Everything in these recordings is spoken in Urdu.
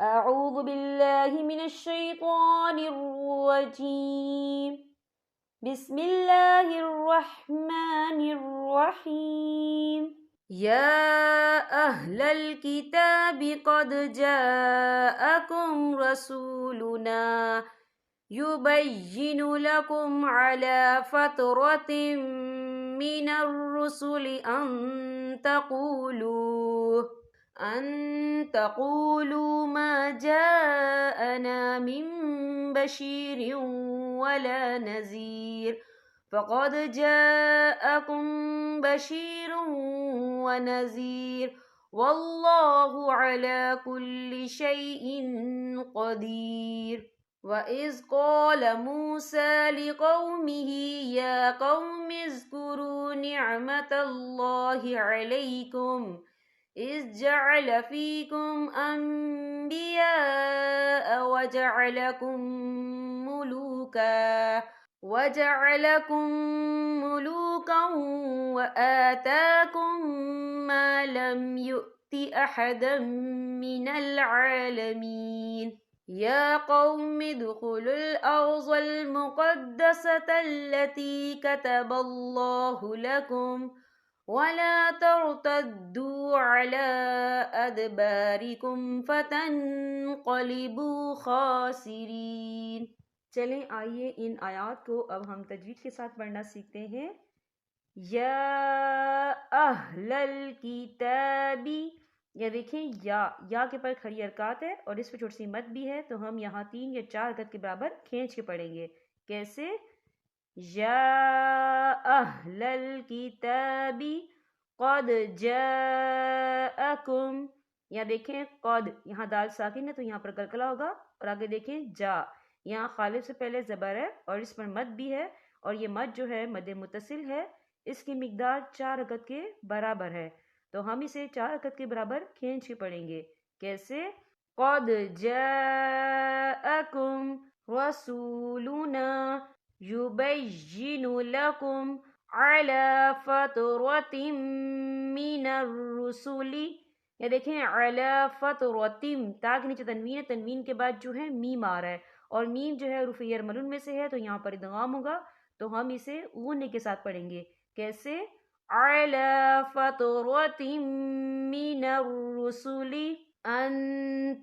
أعوذ بالله من الشيطان الرجيم. بسم الله الرحمن الرحيم. يا أهل الكتاب قد جاءكم رسولنا يبين لكم على فترة من الرسل أن تقولوا ما جاءنا من بشير ولا نذير فقد جاءكم بشير ونذير والله على كل شيء قدير. وَإِذْ قَالَ مُوسَى لِقَوْمِهِ يَا قَوْمِ اذْكُرُوا نِعْمَةَ اللَّهِ عَلَيْكُمْ إِذْ جَعَلَ فِيكُمْ أَنْبِيَاءَ وَجَعَلَكُمْ مُلُوكًا وَآتَاكُمْ مَا لَمْ يُؤْتِ أَحَدًا مِنَ الْعَالَمِينَ. يا قوم ادخلوا الأرض المقدسة التي كتب الله لكم ولا ترتدوا على أدباركم فتنقلبوا خاسرين. چلیں آئیے ان آیات کو اب ہم تجوید کے ساتھ پڑھنا سیکھتے ہیں. یا اہل الکتابی، یا دیکھیں یا کے پر کھڑی حرکات ہے اور اس پہ چھوٹی سی مد بھی ہے، تو ہم یہاں 3 یا 4 حرکت کے برابر کھینچ کے پڑھیں گے. کیسے؟ یا اہل الکتابی قد جاءکم. یہاں دیکھیں قد، یہاں دال ساکن ہے تو یہاں پر کلکلا ہوگا، اور آگے دیکھیں جا، یہاں خالف سے پہلے زبر ہے اور اس پر مد بھی ہے، اور یہ مد جو ہے مد متصل ہے، اس کی مقدار 4 حرکت کے برابر ہے، تو ہم اسے 4 حرکت کے برابر کھینچ کے پڑھیں گے. کیسے؟ قد جاءکم رسولنا یبین لکم علی فترۃ من الرسل. یا دیکھیں علی فترۃ، تا کے نیچے تنوین ہے، تنوین کے بعد جو ہے میم آ رہا ہے، اور میم جو ہے حروف یرملون میں سے ہے تو یہاں پر ادغام ہوگا، تو ہم اسے غنّے کے ساتھ پڑھیں گے. کیسے؟ علی فترۃ من الرسل ان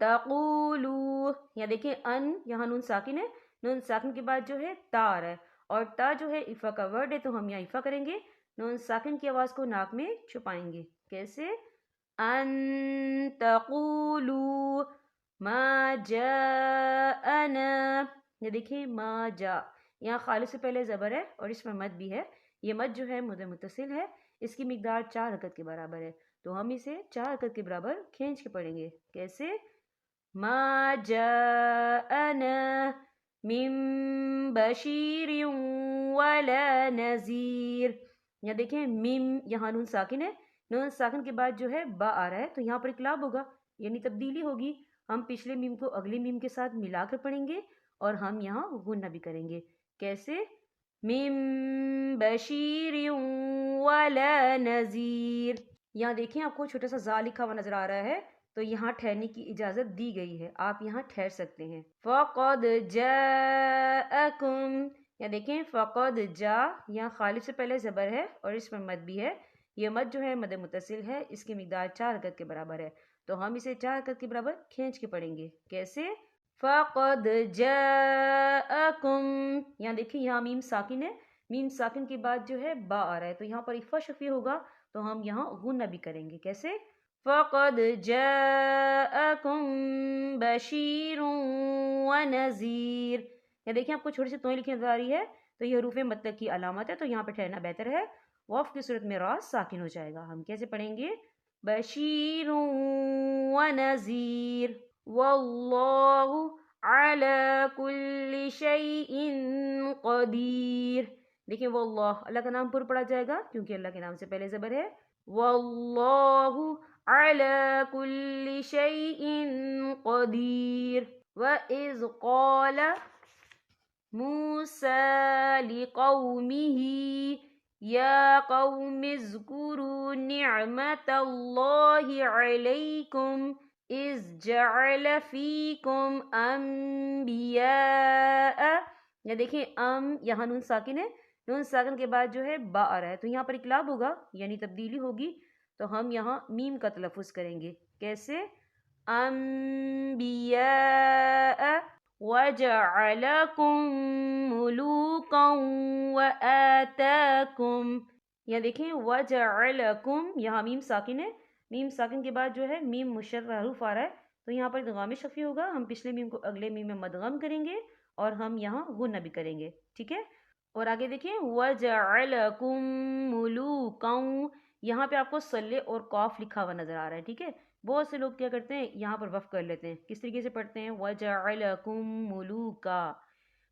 تقولوا. یا دیکھیں ان، یہاں نون ساکن ہے، نون ساکن کے بعد جو ہے تا آ رہا ہے، اور تا جو ہے افا کا ورڈ ہے تو ہم یہاں افا کریں گے، نون ساکن کی آواز کو ناک میں چھپائیں گے. کیسے؟ ان تقولوا ما جاءنا. یہ دیکھیں ما جا، یہاں خالص سے پہلے زبر ہے اور اس میں مد بھی ہے، یہ مد جو ہے مد متصل ہے، اس کی مقدار 4 حرکت کے برابر ہے، تو ہم اسے 4 حرکت کے برابر کھینچ کے پڑھیں گے. کیسے؟ ما جاءنا من بشیر ولا نذیر. یا دیکھیں میم، یہاں نون ساکن ہے، نون ساکن کے بعد جو ہے با آ رہا ہے تو یہاں پر اقلاب ہوگا، یعنی تبدیلی ہوگی، ہم پچھلے میم کو اگلے میم کے ساتھ ملا کر پڑھیں گے اور ہم یہاں غنہ بھی کریں گے. کیسے؟ من بشیر ولا نذیر. یہاں دیکھیں آپ کو چھوٹا سا زا لکھا ہوا نظر آ رہا ہے، تو یہاں ٹھہرنے کی اجازت دی گئی ہے، آپ یہاں ٹھہر سکتے ہیں. فقد جاءکم. یا دیکھیں فقد جا، یہاں خالف سے پہلے زبر ہے اور اس پر مد بھی ہے، یہ مد جو ہے مد متصل ہے، اس کی مقدار 4 حرکت کے برابر ہے، تو ہم اسے 4 حرکت کے برابر کھینچ کے پڑھیں گے. کیسے؟ فقد جاءکم. یہاں دیکھیں یہاں میم ساکن ہے، میم ساکن کے بعد جو ہے با آ رہا ہے تو یہاں پر اخفا شفی ہوگا، تو ہم یہاں غنہ بھی کریں گے. کیسے؟ فقد جاءکم بشیر ونذیر. یا دیکھیں آپ کو چھوٹی سی توئیں لکھی نظر آ رہی ہے، تو یہ حروف مطلق کی علامت ہے، تو یہاں پہ ٹھہرنا بہتر ہے، وقف کی صورت میں را ساکن ہو جائے گا. ہم کیسے پڑھیں گے؟ بشیر ونذیر واللہ علی کل شیء قدیر۔ دیکھیں واللہ، اللہ کا نام پر پڑھا جائے گا کیونکہ اللہ کے نام سے پہلے زبر ہے۔ واللہ علی کل شیء قدیر۔ وَإِذْ قَالَ موسیٰ لِقَوْمِهِ یا قوم اذکروا نعمت اللہ علیکم اذ جعل فیکم انبیاء۔ یا دیکھیں یہاں نون ساکن ہے، نون ساکن کے بعد جو ہے با آ رہا ہے، تو یہاں پر اقلاب ہوگا یعنی تبدیلی ہوگی، تو ہم یہاں میم کا تلفظ کریں گے۔ کیسے؟ انبیاء وَجَعَلَكُم مُلُوكًا وَآتَاكُم۔ یا دیکھیں وَجَعَلَكُم، یہاں میم ساکن ہے، میم ساکن کے بعد جو ہے میم مشدد حروف آ رہا ہے، تو یہاں پر ادغام شفوی ہوگا، ہم پچھلے میم کو اگلے میم میں مدغم کریں گے اور ہم یہاں غنہ بھی کریں گے، ٹھیک ہے۔ اور آگے دیکھیں وَجَعَلَكُم مُلُوكًا، یہاں پہ آپ کو صلے اور قاف لکھا ہوا نظر آ رہا ہے، ٹھیک ہے۔ بہت سے لوگ کیا کرتے ہیں یہاں پر وقف کر لیتے ہیں، کس طریقے سے پڑھتے ہیں وَجَعَلَكُم مُلُوكًا،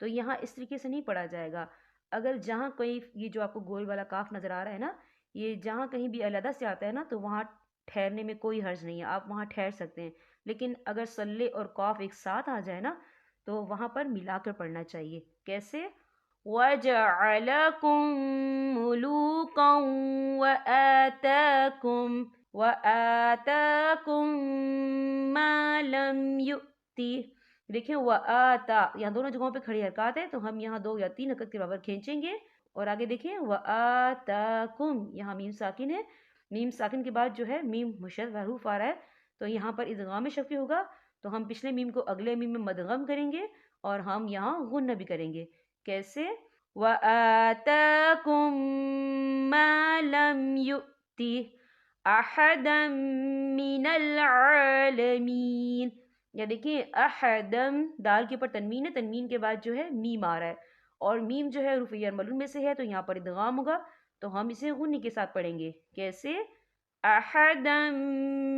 تو یہاں اس طریقے سے نہیں پڑھا جائے گا۔ اگر جہاں کوئی یہ جو آپ کو گول والا کاف نظر آ رہا ہے نا، یہ جہاں کہیں بھی علیحدہ سے آتا ہے نا تو وہاں ٹھہرنے میں کوئی حرج نہیں ہے، آپ وہاں ٹھہر سکتے ہیں، لیکن اگر صلے اور قاف ایک ساتھ آ جائے نا تو وہاں پر ملا کر پڑھنا چاہیے۔ کیسے؟ وَجَعَلَكُم مُلُوكًا وَآتَاكُم وَآتَاكُم مَا لَمْ يُؤْتِ۔ دیکھیں وَآتا، یہاں دونوں جگہوں پہ کھڑی حرکات ہے تو ہم یہاں 2 یا 3 حرکت کے برابر کھینچیں گے۔ اور آگے دیکھیں وَآتَاكُم، یہاں میم ساکن ہے، میم ساکن کے بعد جو ہے میم مشدد حروف آ رہا ہے، تو یہاں پر ادغام شفوی ہوگا، تو ہم پچھلے میم کو اگلے میم میں مدغم کریں گے اور ہم یہاں غنہ بھی کریں گے۔ کیسے؟ وَآتَاكُم مَا لَمْ يُؤْتِ أَحَدًا مِّنَ الْعَالَمِينَ۔ یا دیکھیں احدم، دال کے اوپر تنوین ہے، تنوین کے بعد جو ہے میم آ رہا ہے، اور میم جو ہے حروف جر ملون میں سے ہے تو یہاں پر ادغام ہوگا، تو ہم اسے غنی کے ساتھ پڑھیں گے۔ کیسے؟ احدا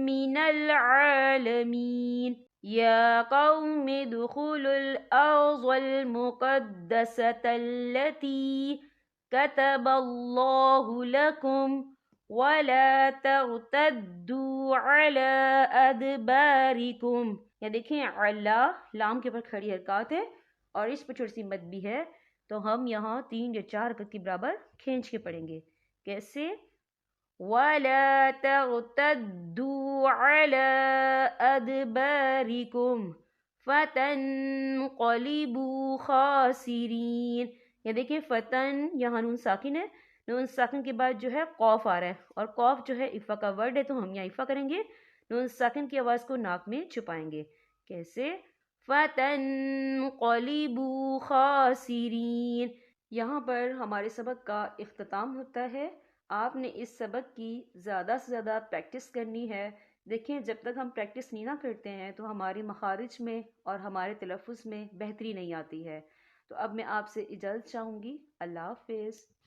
من العالمین۔ یا قوم ادخلوا الارض المقدسة التي كتب الله لكم ولا ترتدوا على ادباركم۔ یا دیکھیں اللہ، لام کے اوپر کھڑی حرکات ہے اور اس پہ چھوٹی سی مد بھی ہے، تو ہم یہاں 3 یا 4 حرکت کے برابر کھینچ کے پڑھیں گے۔ کیسے؟ وَلَا تَرْتَدُّوا عَلَىٰ أَدْبَارِكُمْ فَتَنْقَلِبُوا خَاسِرِينَ۔ یا دیکھیں فتن، یہاں نون ساکن ہے، نون ساکن کے بعد جو ہے قوف آ رہا ہے، اور قوف جو ہے افا کا ورڈ ہے تو ہم یہاں افا کریں گے، نون ساکن کی آواز کو ناک میں چھپائیں گے۔ کیسے؟ فَتَنْقَلِبُوا خَاسِرِينَ۔ یہاں پر ہمارے سبق کا اختتام ہوتا ہے۔ آپ نے اس سبق کی زیادہ سے زیادہ پریکٹس کرنی ہے۔ دیکھیں جب تک ہم پریکٹس نہیں نہ کرتے ہیں تو ہماری مخارج میں اور ہمارے تلفظ میں بہتری نہیں آتی ہے۔ تو اب میں آپ سے اجازت چاہوں گی۔ اللہ حافظ۔